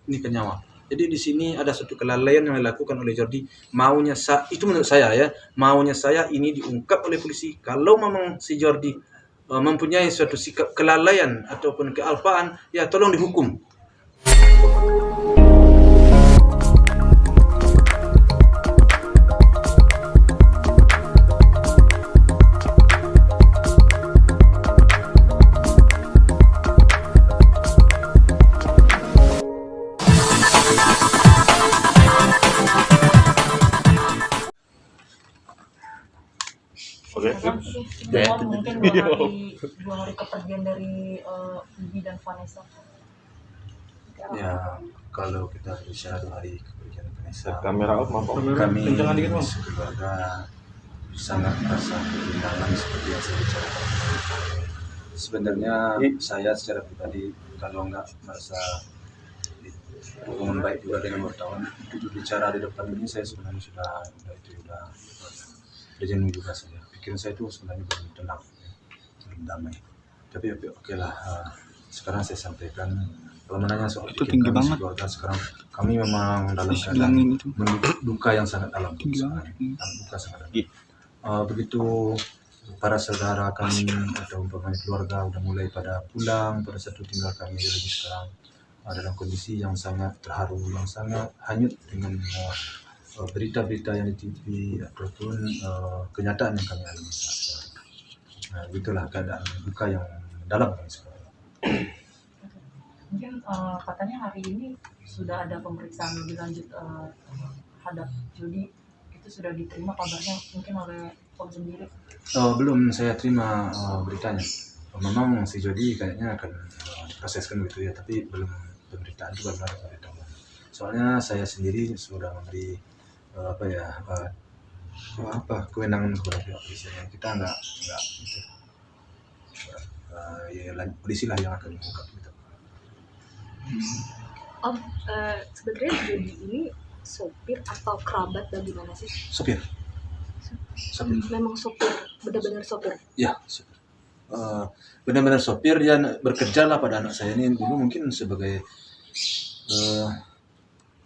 ini ke nyawa. Jadi di sini ada satu kelalaian yang dilakukan oleh Jordi. Maunya itu menurut saya ya, maunya saya ini diungkap oleh polisi. Kalau memang si Jordi mempunyai suatu sikap kelalaian ataupun kealpaan, ya tolong dihukum. Oke. Mungkin 2 hari kepergian dari Bibi dan Vanessa. Ya, kalau kita bicara 2 hari kepergian Vanessa, Kamera off, maaf. kami Jangan dikit, Bang. sekeluarga sangat merasa kehilangan seperti yang saya bicarakan. Sebenarnya saya secara pribadi kalau nggak merasa hubungan baik juga dengan wartawan, untuk bicara di depan ini saya sebenarnya sudah jenuh juga saja. Pikiran saya itu sebenarnya belum tenang, belum damai. Tapi oke lah, sekarang saya sampaikan. Kalau menanya soal Itu pikiran tinggi kami banget. keluarga sekarang, kami memang dalam Terus keadaan bilangin itu. duka yang sangat dalam. Tinggi Sekarang. banget. Dalam duka sangat dalam. Begitu para saudara kami atau umpamanya keluarga udah mulai pada pulang, pada satu tinggal kami lagi sekarang dalam kondisi yang sangat terharu, yang sangat hanyut dengan berita-berita yang di TV ataupun kenyataan yang kami alami saat ini. Nah, itulah keadaan duka yang dalam kami sekarang. Mungkin katanya hari ini sudah ada pemeriksaan lebih lanjut terhadap Jody. Itu sudah diterima kabarnya mungkin oleh Om sendiri. Belum saya terima beritanya. Memang si Jody kayaknya akan diproseskan gitu ya, tapi belum pemberitaan juga belum ada pemberitahuan. Soalnya saya sendiri sudah memberi kewenangan kepada pihak polisi. Kita nggak gitu. Polisi lah yang akan mengungkap gitu. Om, sebenarnya Jody ini sopir atau kerabat bagaimana sih? Sopir. Memang sopir, benar-benar sopir. Ya, sopir. Benar-benar sopir, dia bekerja lah pada anak saya ini dulu mungkin sebagai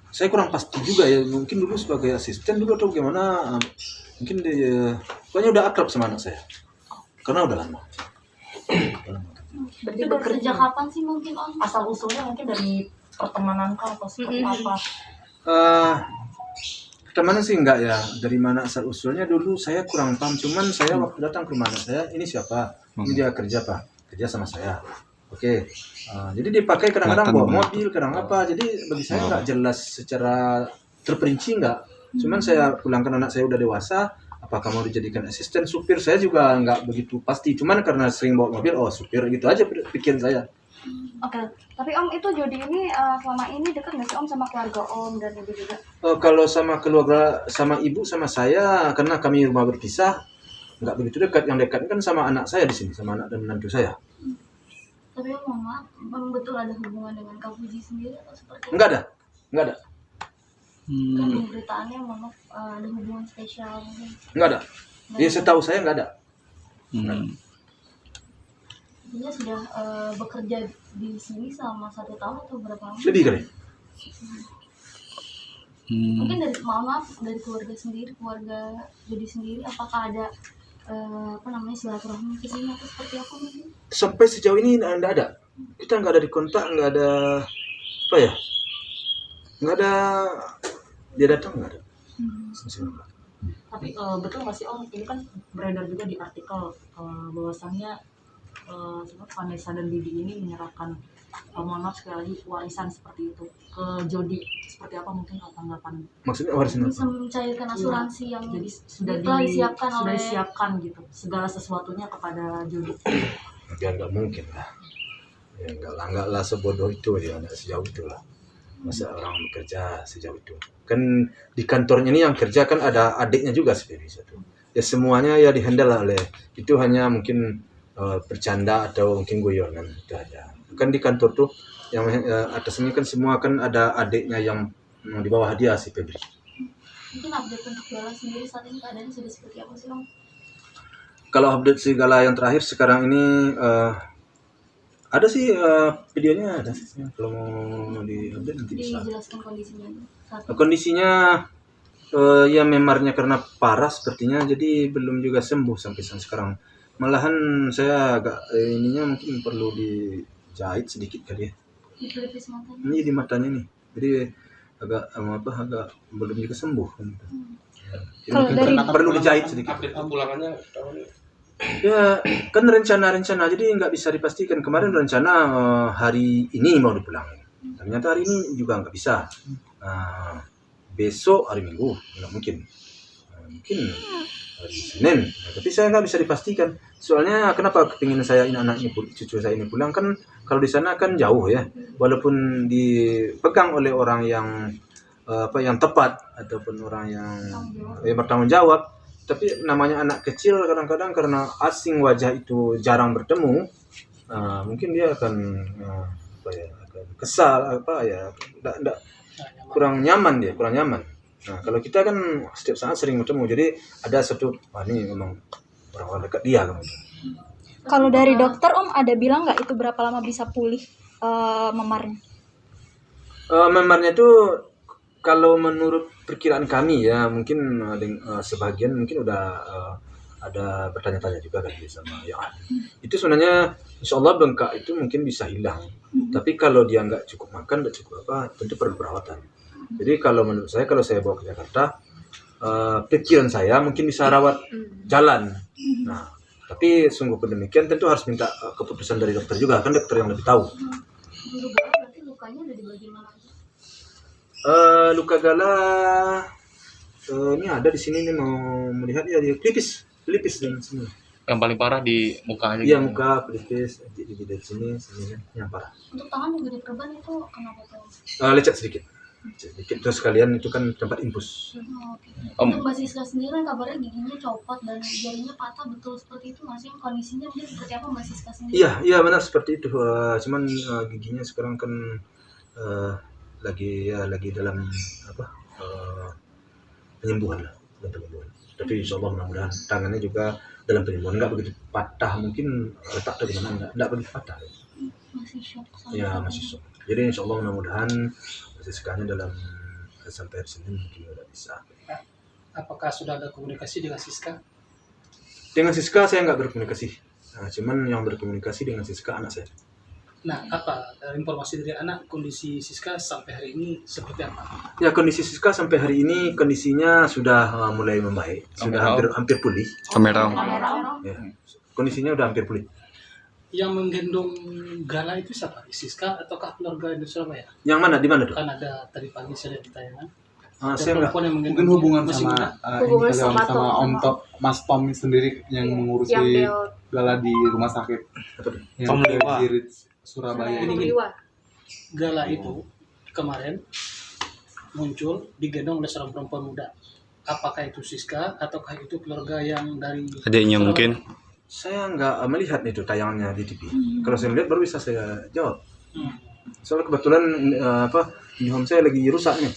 saya kurang pasti juga ya, mungkin dulu sebagai asisten dulu atau gimana, mungkin dia pokoknya udah akrab sama anak saya karena udah lama. Berarti bekerja kapan sih mungkin Om? Asal usulnya mungkin dari pertemanan kah atau seperti apa? Pertemanan sih enggak ya, dari mana asal usulnya dulu saya kurang paham. Cuman saya waktu datang ke rumah anak saya, ini siapa? Ini dia kerja Pak, kerja sama saya. Oke. Jadi dipakai kadang-kadang bawa mobil, kadang apa. Jadi bagi saya nggak jelas secara terperinci enggak. Cuman saya pulangkan anak saya udah dewasa, apakah mau dijadikan asisten supir, saya juga nggak begitu pasti. Cuman karena sering bawa mobil, supir gitu aja pikiran saya. Oke, tapi Om itu Jody ini selama ini dekat nggak sih Om sama keluarga Om dan Ibu juga? Kalau sama keluarga, sama ibu, sama saya, karena kami rumah berpisah, nggak begitu dekat. Yang dekat kan sama anak saya di sini, sama anak dan menantu saya. Tapi Om, Mama, memang betul ada hubungan dengan Kak Puji sendiri atau seperti Nggak ada. Kan di beritaannya Mama ada hubungan spesial mungkin. Nggak ada. Ya setahu saya nggak ada. Dia sudah bekerja di sini selama 1 tahun atau berapa lama? Lebih kali. Mungkin dari Mama, dari keluarga sendiri, keluarga Jody sendiri, apakah ada silaturahmi ke sini atau seperti apa mungkin? Sampai sejauh ini nggak ada. Kita nggak ada di kontak, nggak ada nggak ada dia datang, nggak ada. Tapi betul nggak sih Om, ini kan beredar juga di artikel bahwasannya Vanessa dan Bibi ini menyerahkan mohon maaf sekali lagi warisan seperti itu ke Jody. Seperti apa mungkin tanggapan? Maksudnya warisan Bisa apa? mencairkan asuransi yang Jadi sudah disiapkan gitu segala sesuatunya kepada Jody. Ya nggak mungkin lah. Ya nggak lah sebodoh itu ya, nggak sejauh itu lah. Masa orang bekerja sejauh itu. Kan di kantornya ini yang kerja kan ada adiknya juga sebenarnya itu. Ya semuanya ya dihandle oleh itu, hanya mungkin bercanda atau mungkin guyonan itu aja. Kan di kantor tuh yang atas ini kan semua kan ada adiknya yang di bawah dia si Febri. mungkin update untuk Bella sendiri saat ini keadaannya sudah seperti apa sih Om? Kalau update segala yang terakhir sekarang ini Ada sih videonya ada sih. Kalau mau diupdate nanti bisa. Dijelaskan kondisinya. Satu. Kondisinya ya memarnya karena parah sepertinya, jadi belum juga sembuh sampai sekarang. Malahan saya agak ininya mungkin perlu dijahit sedikit kali ya. Di pelipis matanya. Ini di matanya nih. Jadi agak belum juga sembuh. Gitu. Jadi Kalau mungkin dari- perlu dijahit sedikit. Update pulangannya tahun ini. Ya kan rencana jadi nggak bisa dipastikan. Kemarin rencana hari ini mau dipulangin, ternyata hari ini juga nggak bisa. Besok hari Minggu nggak mungkin. Mungkin hari Senin. Nah, tapi saya nggak bisa dipastikan. Soalnya kenapa kepingin saya ini anaknya cucu saya ini pulang, kan kalau di sana kan jauh ya. Walaupun dipegang oleh orang yang yang tepat ataupun orang yang bertanggung jawab. Tapi namanya anak kecil kadang-kadang karena asing wajah itu jarang bertemu, mungkin dia akan akan kesal enggak kurang nyaman. Nah, kalau kita kan setiap saat sering bertemu, jadi ada satu ini memang orang dekat dia kan. Kalau dari dokter Om ada bilang nggak itu berapa lama bisa pulih memarnya? Memarnya itu kalau menurut perkiraan kami ya mungkin sebagian mungkin udah ada bertanya-tanya juga kan sama yang ahli. Itu sebenarnya insya Allah bengkak itu mungkin bisa hilang. Tapi kalau dia nggak cukup makan, nggak cukup tentu perlu perawatan. Jadi kalau menurut saya, kalau saya bawa ke Jakarta, pikiran saya mungkin bisa rawat jalan. Nah, tapi sungguh pun demikian tentu harus minta keputusan dari dokter juga, kan dokter yang lebih tahu. Guru Gala berarti lukanya ada di bagian mana? Luka Gala ini ada di sini nih, mau melihat ya, di pelipis dan sini. Yang paling parah di muka aja. Iya, gitu. muka, pelipis, di sini yang parah. Untuk tangan juga diperban itu kenapa tuh? Lecet sedikit. Terus kalian itu kan tempat infus. Oke. Untuk Mbak Siska sendiri kan kabarnya giginya copot dan jarinya patah, betul seperti itu masih kondisinya mungkin seperti apa Mbak Siska sendiri? Iya benar seperti itu. Cuman giginya sekarang kan lagi dalam penyembuhan lah, Tapi insya Allah mudah-mudahan tangannya juga dalam penyembuhan, nggak begitu patah, mungkin retak atau gimana, nggak begitu patah. Masih shock. Ya masih shock. Jadi insya Allah mudah-mudahan Siskanya dalam sampai hari Senin mungkin udah bisa. Apakah sudah ada komunikasi dengan Siska? Dengan Siska saya nggak berkomunikasi. Cuman yang berkomunikasi dengan Siska anak saya. Nah, apa informasi dari anak, kondisi Siska sampai hari ini seperti apa? Ya, kondisi Siska sampai hari ini kondisinya sudah mulai membaik, sudah hampir pulih. Kamera. Ya, kondisinya udah hampir pulih. Yang menggendong Gala itu siapa? Siska ataukah keluarga di Surabaya? Yang mana? Di mana tuh? Kan ada tadi pagi saya lihat di tayangan. Saya nggak. Perempuan yang menggendong Mungkin hubungan masih sama muda. Hubungan ini kali, Om, sama sama Tom. Om Top, Mas Tom sendiri yang mengurusi Yang dia Gala di rumah sakit yang Tom di Liwa. Jirit, Surabaya Ini ini. Liwa. Gala itu kemarin muncul digendong oleh seorang perempuan muda. Apakah itu Siska ataukah itu keluarga yang dari Adiknya Surabaya? mungkin. Saya nggak melihat itu tayangannya di TV. Kalau saya melihat baru bisa saya jawab. Soalnya kebetulan di home saya lagi rusak nih.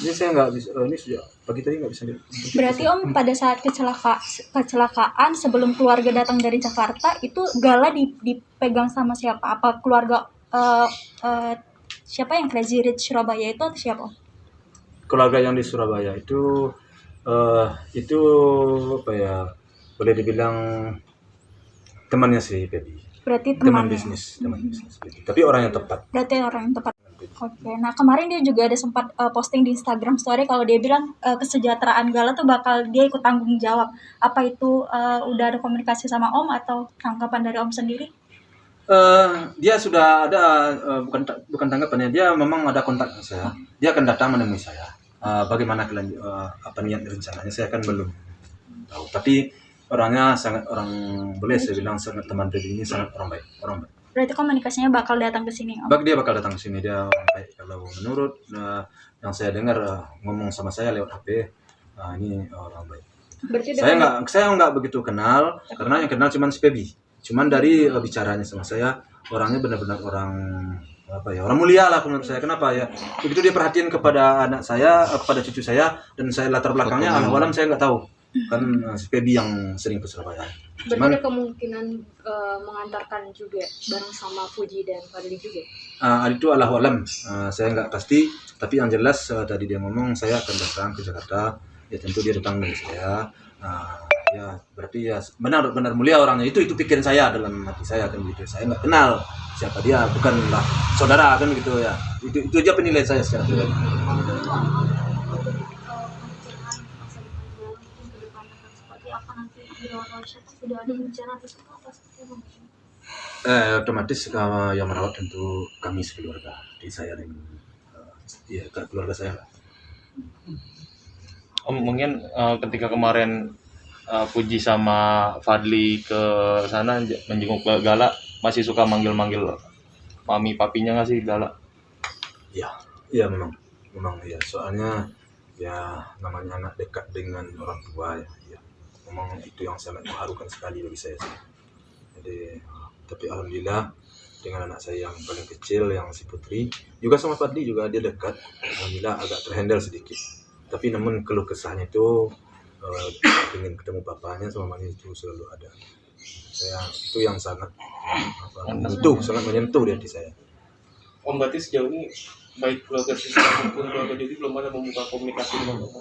Jadi saya nggak bisa. Ini sejak pagi tadi nggak bisa lihat. Berarti Om pada saat kecelakaan sebelum keluarga datang dari Jakarta itu Gala dipegang sama siapa? Apa keluarga siapa yang Crazy Rich Surabaya itu atau siapa? Keluarga yang di Surabaya itu apa ya? Boleh dibilang temannya si Baby. Berarti Teman temannya. bisnis. Tapi orang yang tepat. Berarti orang yang tepat. Oke. Nah kemarin dia juga ada sempat posting di Instagram Story kalau dia bilang kesejahteraan Gala tuh bakal dia ikut tanggung jawab. Apa itu udah ada komunikasi sama Om atau tanggapan dari Om sendiri? Dia sudah ada bukan tanggapannya, dia memang ada kontak dengan saya. Dia akan datang menemui saya. Bagaimana apa niat rencananya saya kan belum tahu. Tapi orangnya boleh saya bilang sangat, teman Baby ini sangat orang baik. Berarti komunikasinya bakal datang ke sini Om. Dia bakal datang ke sini, dia orang baik. Kalau menurut yang saya dengar ngomong sama saya lewat HP, ini orang baik. Berarti Saya nggak begitu kenal, karena yang kenal cuma si Baby. Cuman dari bicaranya sama saya, orangnya benar-benar orang orang mulia lah menurut saya. Kenapa ya? Begitu dia perhatian kepada anak saya, kepada cucu saya, dan saya latar belakangnya alam saya nggak tahu. kan si Feby yang sering ke Surabaya. Berarti Cuman ada kemungkinan mengantarkan juga bareng sama Fuji dan Fadli juga. itu Allahu alam, saya nggak pasti, tapi yang jelas tadi dia ngomong saya akan datang ke Jakarta, ya tentu dia datang dengan saya. Ya berarti ya benar-benar mulia orangnya, itu pikiran saya dalam hati saya kan gitu. Saya nggak kenal siapa dia, bukanlah saudara kan gitu ya. Itu aja penilaian saya secara pribadi. Seperti apa nanti di luar Malaysia sudah ada rencana atau apa seperti itu? Otomatis yang merawat tentu kami sekeluarga, jadi saya dan ya keluarga saya lah. Mungkin ketika kemarin Puji sama Fadli ke sana menjenguk ke Gala, masih suka manggil-manggil mami papinya nggak sih Gala? Ya memang ya, soalnya ya namanya anak dekat dengan orang tua ya memang itu yang sangat mengharukan sekali bagi saya sih. Jadi tapi alhamdulillah dengan anak saya yang paling kecil yang si Putri juga sama Fadli juga dia dekat, alhamdulillah agak terhandle sedikit. Tapi namun keluh kesahnya itu ingin ketemu bapaknya sama mamanya itu selalu ada. Saya itu yang sangat menyentuh di hati saya. Om berarti sejauh ini baik keluarga Siska maupun keluarga Jody belum ada membuka komunikasi dengan Om?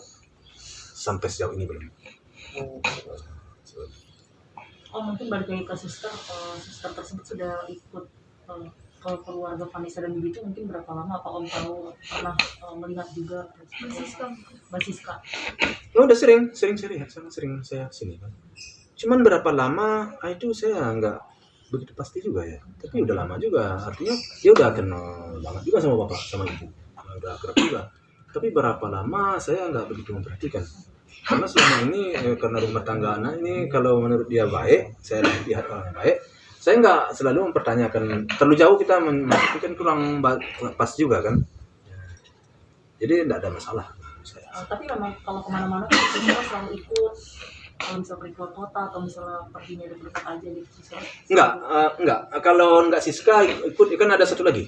Sampai sejauh ini belum. Mungkin balik lagi ke sister tersebut sudah ikut ke keluarga Vanessa dan Bibi itu mungkin berapa lama? Apa Om tahu pernah melihat juga Mbak Siska? Udah sering sangat sering saya sini kan. Cuman berapa lama itu saya nggak begitu pasti juga ya. Tapi udah lama juga, artinya dia udah kenal banget juga sama bapak sama ibu, udah akrab juga. Tapi berapa lama saya nggak begitu memperhatikan. Karena selama ini karena rumah tangga anak ini kalau menurut dia baik, saya lihat orangnya baik. Saya nggak selalu mempertanyakan terlalu jauh, kita kan kurang pas juga kan. Jadi tidak ada masalah. Tapi memang kalau kemana-mana kita selalu ikut, kalau misalnya pergi keluar kota atau misalnya perginya dekat aja gitu. Enggak. Kalau enggak Siska ikut, kan ada satu lagi.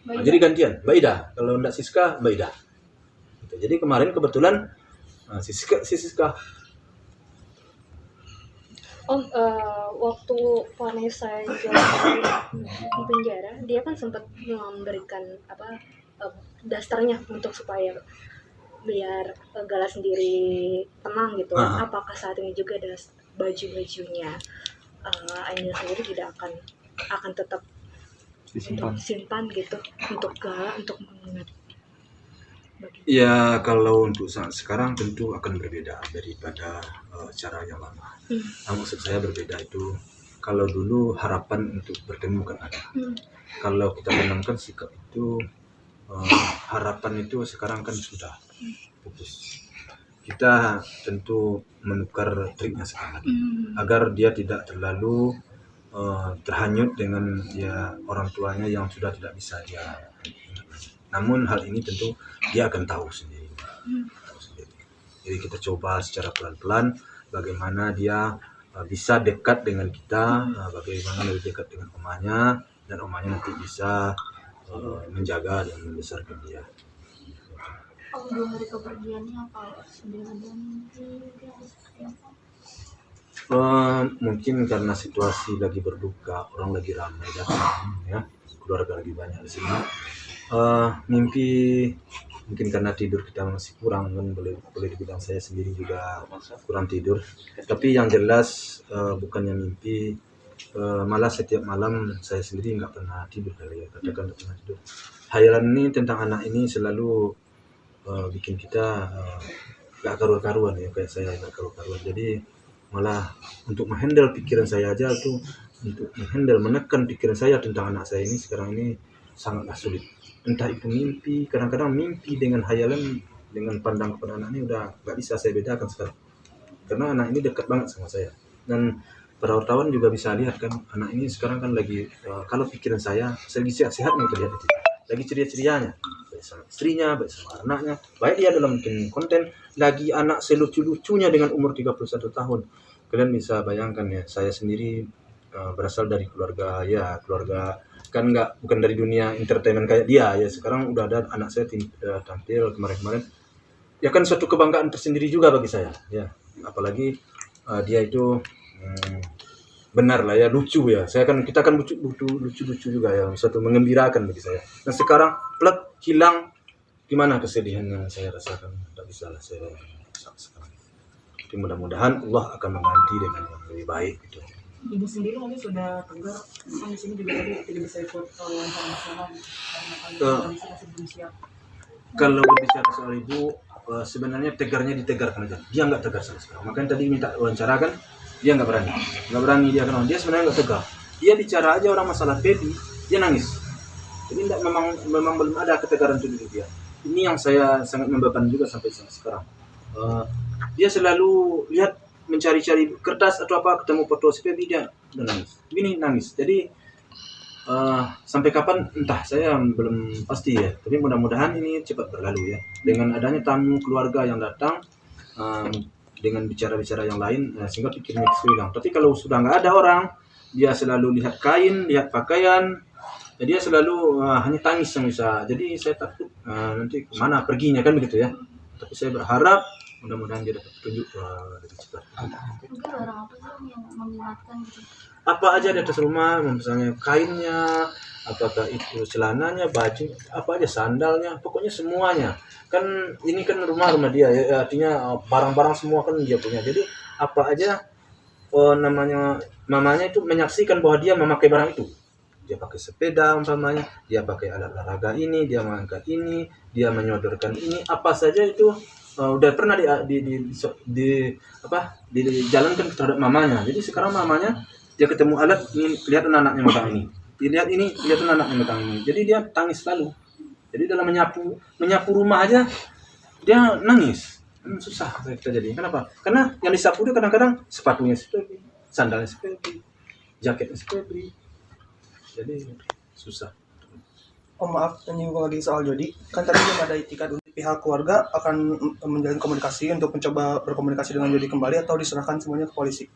Jadi gantian, Mbak Ida. Kalau enggak Siska, Mbak Ida. Gitu. Jadi kemarin kebetulan Siska. Om, waktu Vanessa jalan di penjara, dia kan sempat memberikan dasternya untuk supaya biar Gala sendiri tenang gitu. Apakah saat ini juga ada baju-bajunya Ainil sendiri tidak akan tetap disimpan gitu untuk Gala untuk mengingat? Ya kalau untuk saat sekarang tentu akan berbeda daripada cara yang lama. Maksud saya berbeda itu kalau dulu harapan untuk bertemu kan ada. Kalau kita tanamkan sikap itu harapan itu sekarang kan sudah pupus. Kita tentu menukar triknya sekarang agar dia tidak terlalu terhanyut dengan ya orang tuanya yang sudah tidak bisa dia. Namun hal ini tentu dia akan tahu sendiri. Jadi kita coba secara pelan-pelan bagaimana dia bisa dekat dengan kita, bagaimana lebih dekat dengan omanya, dan omanya nanti bisa menjaga dan membesarkan dia. Om 2 hari kepergiannya apa sudah ada mimpi seperti apa? Mungkin karena situasi lagi berduka, orang lagi ramai datang, ya, keluarga lagi banyak di sini. Mimpi mungkin karena tidur kita masih kurang kan, boleh dibilang saya sendiri juga kurang tidur. Tapi yang jelas bukannya mimpi, malah setiap malam saya sendiri nggak pernah tidur kali ya, katakan nggak pernah tidur. Hayalan ini tentang anak ini selalu bikin kita nggak karuan ya, kayak saya nggak karuan. Jadi malah untuk menghandle pikiran saya aja tuh, untuk menekan pikiran saya tentang anak saya ini sekarang ini sangatlah sulit. Entah itu mimpi, kadang-kadang mimpi dengan hayalan, dengan pandang kepada anak ini udah nggak bisa saya bedakan sekarang. Karena anak ini dekat banget sama saya. Dan para wartawan juga bisa lihat kan, anak ini sekarang kan lagi, kalau pikiran saya lagi sehat-sehatnya terlihat itu. Lagi ceria-cerianya, baik sama istrinya, baik sama anaknya, baik dia dalam bikin konten, lagi anak selucu-lucunya dengan umur 31 tahun. Kalian bisa bayangkan ya, saya sendiri berasal dari keluarga kan bukan dari dunia entertainment kayak dia ya. Sekarang udah ada anak saya tampil kemarin-kemarin, ya kan suatu kebanggaan tersendiri juga bagi saya ya. apalagi dia itu benar lah ya, lucu ya. Kita kan lucu juga ya, suatu mengembirakan bagi saya. Nah sekarang plek hilang, gimana kesedihan yang saya rasakan, tidak bisa lah saya rasakan sekarang. Jadi mudah-mudahan Allah akan mengganti dengan yang lebih baik gitu. Ibu sendiri mungkin sudah tegar, kan di sini juga tadi tidak bisa ikut wawancara nasional karena kondisi masih belum siap. Kalau berbicara soal ibu, sebenarnya tegarnya ditegarkan aja. Dia nggak tegar sama sekali. Makanya tadi minta wawancara kan, dia nggak berani dia kan. Dia sebenarnya nggak tegar. Dia bicara aja orang masalah baby, dia nangis. Jadi memang belum ada ketegaran itu diri dia. Ini yang saya sangat membeban juga sampai sekarang. Dia selalu lihat mencari-cari kertas atau apa, ketemu foto si baby dia nangis. Begini nangis. Jadi sampai kapan entah, saya belum pasti ya. Tapi mudah-mudahan ini cepat berlalu ya. Dengan adanya tamu keluarga yang datang, dengan bicara-bicara yang lain, sehingga pikirnya hilang. Tapi kalau sudah nggak ada orang, dia selalu lihat kain, lihat pakaian, dia selalu hanya tangis yang bisa. Jadi saya takut nanti kemana perginya kan begitu ya. Tapi saya berharap mudah-mudahan dia dapat petunjuk lebih cepat. Mungkin barang apa sih yang mengingatkan gitu? Apa aja di atas rumah, misalnya kainnya, apakah itu celananya, baju, apa aja, sandalnya, pokoknya semuanya. Kan ini kan rumah dia ya, artinya barang-barang semua kan dia punya. Jadi apa aja mamanya itu menyaksikan bahwa dia memakai barang itu. Dia pakai sepeda umpamanya, dia pakai alat olahraga ini, dia mengangkat ini, dia menyodorkan ini, apa saja itu udah pernah dijalankan terhadap mamanya. Jadi sekarang mamanya dia ketemu alat ini, lihat anaknya megang ini, dilihat ini, lihat anaknya megang ini. Jadi dia tangis selalu. Jadi dalam menyapu rumah aja dia nangis. Susah kita jadi. Kenapa? Karena yang disapu dia kadang-kadang sepatunya seperti, sandalnya seperti, jaketnya seperti. Jadi susah. Oh maaf, menyinggung lagi soal Jody. Kan tadi belum ada itikat untuk pihak keluarga akan menjalin komunikasi untuk mencoba berkomunikasi dengan Jody kembali atau diserahkan semuanya ke polisi?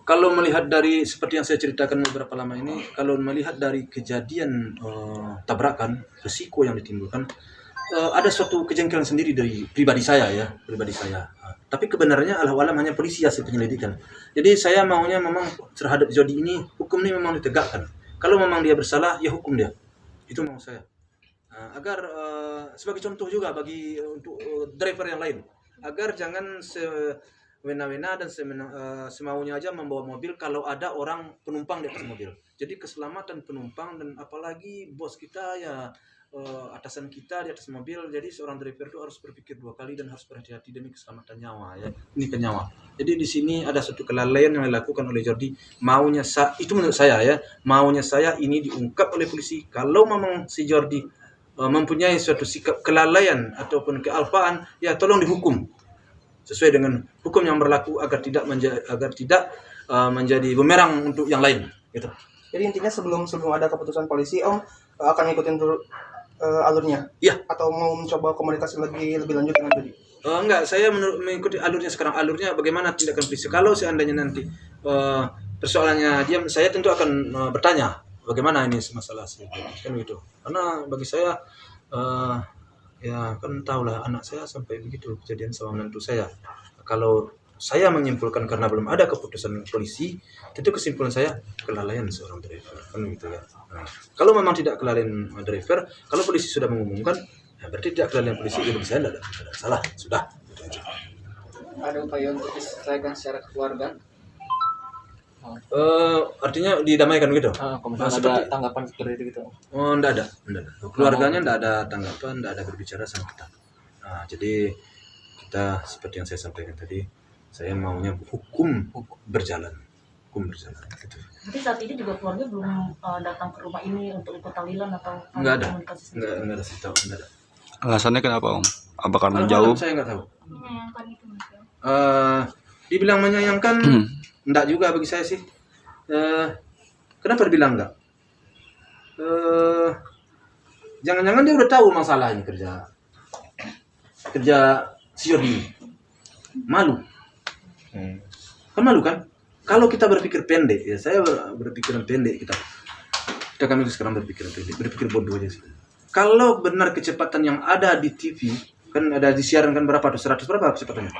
Kalau melihat dari seperti yang saya ceritakan beberapa lama ini, kalau melihat dari kejadian tabrakan, resiko yang ditimbulkan, ada suatu kejengkelan sendiri dari pribadi saya. Tapi kebenarannya alam hanya polisi hasil penyelidikan. Jadi saya maunya memang terhadap Jody ini hukum ini memang ditegakkan. Kalau memang dia bersalah, ya hukum dia. Itu mau saya. Agar sebagai contoh juga bagi untuk driver yang lain, agar jangan wena-wena dan semaunya aja membawa mobil kalau ada orang penumpang di atas mobil. Jadi keselamatan penumpang dan apalagi bos kita ya, atasan kita di atas mobil. Jadi seorang driver itu harus berpikir 2 kali dan harus berhati-hati demi keselamatan nyawa ya. Ini ke nyawa. Jadi di sini ada suatu kelalaian yang dilakukan oleh Jody. Maunya itu menurut saya ya, maunya saya ini diungkap oleh polisi. Kalau memang si Jody mempunyai suatu sikap kelalaian ataupun kealpaan, ya tolong dihukum sesuai dengan hukum yang berlaku agar tidak menjadi bumerang untuk yang lain gitu. Jadi intinya sebelum ada keputusan polisi, Om akan ngikutin dulu alurnya? Iya. Atau mau mencoba komunikasi lebih lanjut dengan Jody? Enggak, saya mengikuti alurnya sekarang. Alurnya bagaimana tindakan polisi. Kalau seandainya nanti persoalannya diam, saya tentu akan bertanya bagaimana ini masalah kan gitu. Karena bagi saya ya kan tahulah anak saya sampai begitu kejadian sama menantu saya. Kalau saya menyimpulkan karena belum ada keputusan polisi, tentu kesimpulan saya kelalaian seorang driver kan gitu ya. Nah, kalau memang tidak kelalaian driver, kalau polisi sudah mengumumkan, ya berarti tidak kelalaian polisi, jadi saya tidak ada salah, sudah. Ada upaya untuk diselesaikan secara keluarga? Artinya didamaikan gitu? Kalau misalnya ada tanggapan seperti itu gitu? Oh, enggak ada. Keluarganya enggak ada tanggapan, enggak ada berbicara sama kita. Nah, jadi kita seperti yang saya sampaikan tadi, saya maunya hukum berjalan gitu. Tapi saat ini juga keluarga belum datang ke rumah ini untuk ikut tahlilan atau enggak ada. komunikasi? Enggak ada. Alasannya kenapa Om? Apa karena jauh? jauh? Saya enggak tahu. Menyayangkan itu Mas. Dibilang menyayangkan enggak juga bagi saya sih. Kenapa dibilang enggak? Jangan-jangan dia udah tahu masalahnya kerja si Jody. Malu. Kan malu kan? Kalau kita berpikir pendek, ya saya berpikiran pendek kita kami sekarang berpikir bodoh aja sih. Kalau benar kecepatan yang ada di TV Kan ada disiaran berapa tuh? 100 berapa kecepatannya?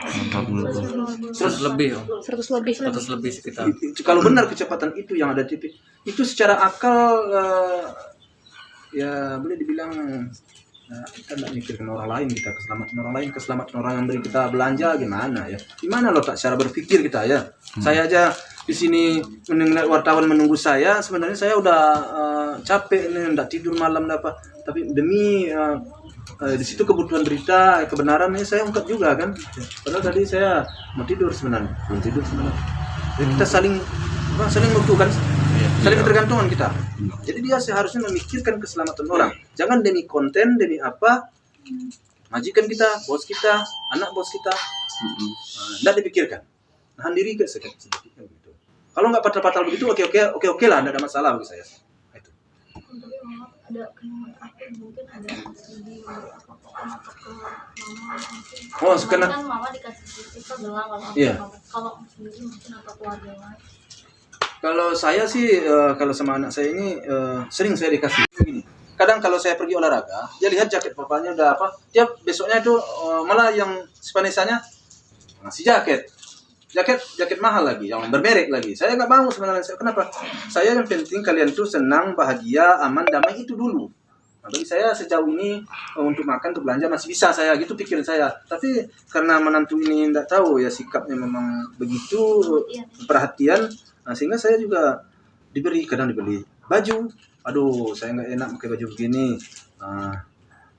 100 lebih, Om. 100 lebih. 100 lebih sekitar. Kalau benar kecepatan itu yang ada di TV, itu secara akal ya boleh dibilang kita nggak mikirkan orang lain, kita keselamatan orang yang beri kita belanja gimana ya? Gimana loh tak cara berpikir kita ya? Saya aja di sini mendengar wartawan menunggu saya, sebenarnya saya udah capek nih, nggak tidur malam apa, tapi demi di situ kebutuhan berita kebenaran ini saya ungkap juga kan. Padahal tadi saya mau tidur sebenarnya, belum tidur sebenarnya. Jadi kita saling membutuhkan, saling ketergantungan kita. Jadi dia seharusnya memikirkan keselamatan orang. Jangan demi konten, demi apa, majikan kita, bos kita, anak bos kita, tidak dipikirkan. Nahan diri ke sedikit begitu. Kalau nggak fatal begitu, oke lah, tidak ada masalah bagi saya. Itu. Ada mungkin ada studi atau ke mama mungkin. Oh, karena kan mama dikasih itu gelang Iya. kalau sendiri mungkin apa keluarga lain. Kalau saya sih, kalau sama anak saya ini sering saya dikasih begini. Kadang kalau saya pergi olahraga, dia lihat jaket papanya udah apa, dia besoknya itu malah yang sepanisanya ngasih jaket mahal lagi, yang bermerek lagi. Saya nggak mau sebenarnya. Kenapa? Saya yang penting kalian tuh senang, bahagia, aman, damai itu dulu. Nah, bagi saya sejauh ini untuk makan, untuk belanja masih bisa saya, gitu pikiran saya. Tapi karena menantu ini nggak tahu ya sikapnya memang begitu perhatian. Nah, sehingga saya juga kadang dibeli baju. Aduh, saya nggak enak pakai baju begini.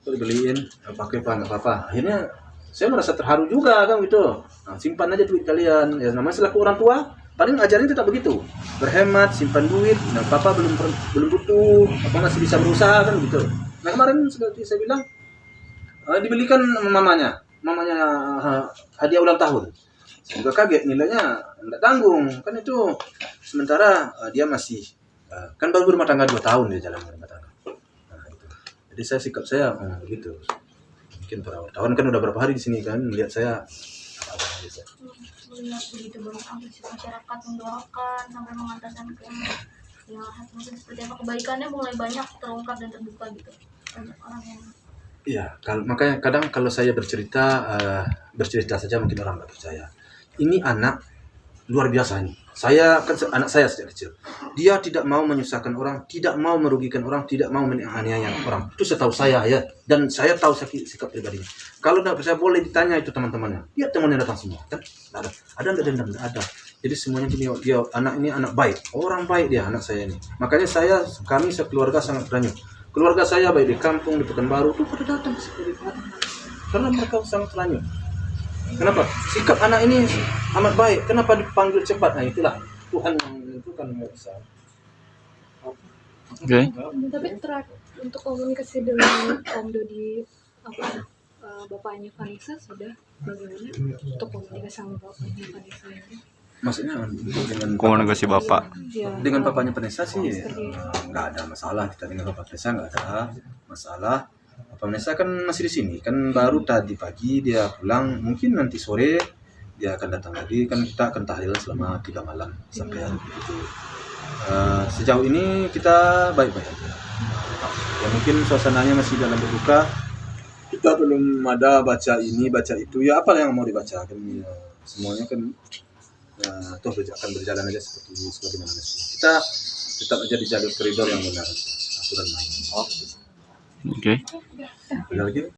Kok dibeliin? Pakai nggak apa-apa. Akhirnya saya merasa terharu juga kan gitu. Nah, simpan aja duit kalian. Ya namanya selaku orang tua, paling ajarin tetap begitu. Berhemat, simpan duit. Nah, papa belum butuh, apa masih bisa berusaha kan gitu. Nah, kemarin seperti saya bilang dibelikan mamanya hadiah ulang tahun. Saya juga kaget nilainya enggak tanggung kan itu, sementara dia masih kan baru berumah tangga 2 tahun dia jalan berumah tangga. Nah, itu. Jadi sikap saya begitu. Mungkin para wartawan kan udah berapa hari di sini kan melihat saya Melihat begitu banyak antusias masyarakat mendoakan sampai mengantarkan ke yang mungkin seperti apa kebaikannya mulai banyak terungkap dan terbuka gitu. Banyak orang yang iya, makanya kadang kalau saya bercerita saja mungkin orang nggak percaya. Ini anak luar biasa ini. Anak saya sejak kecil. Dia tidak mau menyusahkan orang, tidak mau merugikan orang, tidak mau menganiaya orang. Itu setahu saya ya. Dan saya tahu sikap pribadinya. Kalau tidak percaya boleh ditanya itu teman-temannya. Dia temannya datang semua kan? Ada nggak dendam? Nggak ada. Jadi semuanya dia anak ini anak baik, orang baik dia anak saya ini. Makanya kami sekeluarga sangat teranyuh. Keluarga saya baik di kampung, di Pekanbaru itu pada datang karena mereka sangat teranyuh. Kenapa? Sikap anak ini amat baik. Kenapa dipanggil cepat? Nah itulah Tuhan yang menentukan bisa. Oke. Tapi untuk komunikasi dengan Om Dodi bapaknya Vanessa sudah bagaimana untuk komunikasi sama bapaknya Vanessa ini? Maksudnya dengan Komunikasi bapak. dengan bapaknya Vanessa sih nggak ada masalah. Kita dengan bapak Vanessa nggak ada masalah. Bapak Vanessa kan masih di sini, kan baru tadi pagi dia pulang, mungkin nanti sore dia akan datang lagi, kan kita akan tahlilan selama 3 malam sampai hari itu. Sejauh ini kita baik-baik aja. Ya mungkin suasananya masih dalam berduka, kita belum ada baca ini, baca itu, ya apa yang mau dibaca kan ya, semuanya kan toh akan berjalan aja sebagaimana mestinya. Kita tetap aja di jalur koridor yang benar, aturan main. Oke. Benar lagi?